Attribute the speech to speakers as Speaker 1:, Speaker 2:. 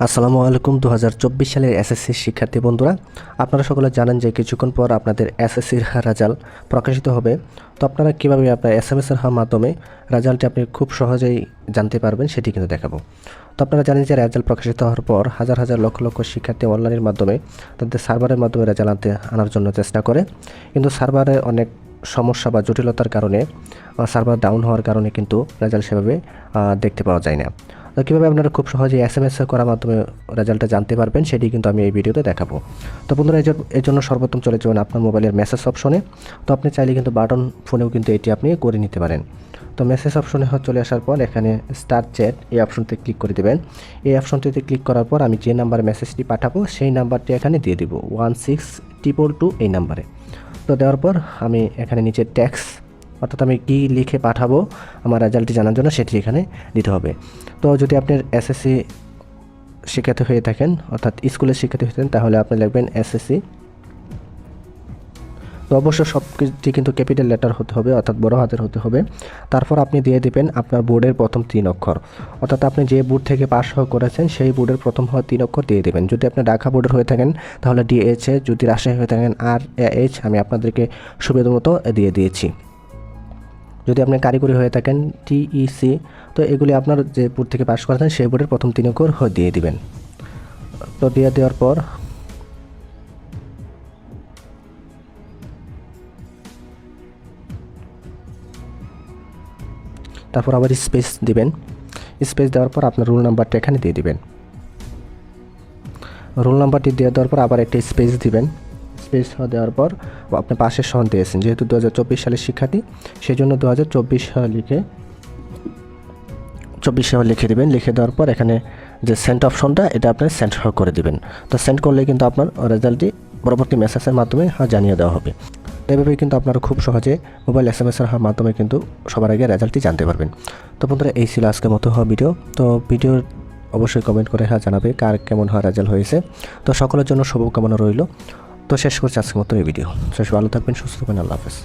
Speaker 1: আসসালামু আলাইকুম। 2024 সালের এসএসসি শিক্ষার্থী বন্ধুরা, আপনারা সকলে জানেন যে কিছুক্ষণ পর আপনাদের এসএসসির রেজাল্ট প্রকাশিত হবে। তো আপনারা কীভাবে আপনার এসএমএসের মাধ্যমে রেজাল্টটি আপনি খুব সহজেই জানতে পারবেন সেটি কিন্তু দেখাবো। তো আপনারা জানেন যে রেজাল্ট প্রকাশিত হওয়ার পর হাজার হাজার লক্ষ লক্ষ শিক্ষার্থী অনলাইনের মাধ্যমে তাদের সার্ভারের মাধ্যমে রেজাল্ট আনার জন্য চেষ্টা করে, কিন্তু সার্ভারে অনেক সমস্যা বা জটিলতার কারণে সার্ভার ডাউন হওয়ার কারণে কিন্তু রেজাল্ট সেভাবে দেখতে পাওয়া যায় না। তো কীভাবে আপনারা খুব সহজেই এসএমএস করার মাধ্যমে রেজাল্টটা জানতে পারবেন সেটি কিন্তু আমি এই ভিডিওতে দেখাবো। তো বন্ধুরা, এর জন্য সর্বপ্রথম চলে যাবেন আপনার মোবাইলের মেসেজ অপশনে। তো আপনি চাইলে কিন্তু বাটন ফোনেও কিন্তু এটি আপনি করে নিতে পারেন। তো মেসেজ অপশনে চলে আসার পর এখানে স্টার চ্যাট এই অপশনটি ক্লিক করে দেবেন। এই অপশনটিতে ক্লিক করার পর আমি যে নাম্বারে মেসেজটি পাঠাবো সেই নাম্বারটি এখানে দিয়ে দিব 16222 এই নাম্বারে। তো দেওয়ার পর আমি এখানে নিচে ট্যাক্স অর্থাৎ আমি কী লিখে পাঠাবো আমার রেজাল্টটি জানার জন্য সেটি এখানে দিতে হবে। তো যদি আপনার এসএসসি শিক্ষার্থী হয়ে থাকেন অর্থাৎ স্কুলের শিক্ষার্থী হয়ে থাকেন তাহলে আপনি লিখবেন এসএসসি। তো অবশ্যই সব কিছু কিন্তু ক্যাপিটাল লেটার হতে হবে অর্থাৎ বড় হাতের হতে হবে। তারপর আপনি দিয়ে দেবেন আপনার বোর্ডের প্রথম 3 অক্ষর, অর্থাৎ আপনি যে বোর্ড থেকে পাস করেছেন সেই বোর্ডের প্রথম হওয়া 3 অক্ষর দিয়ে দেবেন। যদি আপনি ঢাকা বোর্ডের হয়ে থাকেন তাহলে DH, যদি রাজশাহী হয়ে থাকেন RH, আমি আপনাদেরকে সুবিধা মতো দিয়ে দিয়েছি। যদি আপনি কারিগরি হয়ে থাকেন TEC, তো এগুলি আপনার যে বোর্ড থেকে পাস করেছেন সেই বোর্ডের প্রথম 3 অক্ষর দিয়ে দিবেন। তো দিয়ে দেওয়ার পর তারপর আবার স্পেস দিবেন। স্পেস দেওয়ার পর আপনার রোল নাম্বারটা এখানে দিয়ে দিবেন। রোল নাম্বারটি দিয়ে দেওয়ার পর আবার একটা স্পেস দিবেন। স্পেস দেওয়ার পর আপনি পাশের সন দিয়েছেন, যেহেতু 2024 সালের শিক্ষার্থী সেই জন্য 2024 সাল লিখে 24 সাল লিখে দেবেন। লিখে দেওয়ার পর এখানে যে সেন্ড অপশনটা এটা আপনি সেন্ড করে দেবেন। তো সেন্ড করলে কিন্তু আপনার রেজাল্টটি পরবর্তী মেসেজের মাধ্যমে জানিয়ে দেওয়া হবে। এভাবেই কিন্তু আপনারা খুব সহজে মোবাইল এসএমএসের মাধ্যমে কিন্তু সবার আগে রেজাল্টটি জানতে পারবেন। তো বন্ধুরা, এই ছিল আজকের মতো ভিডিও। তো ভিডিওর অবশ্যই কমেন্ট করে জানাবে কার কেমন রেজাল্ট হয়েছে। তো সকলের জন্য শুভকামনা রইল। তো শেষ করছি আজকের মতো এই ভিডিও। শেষ ভালো থাকবেন, সুস্থ থাকবেন, আল্লাহ হাফেজ।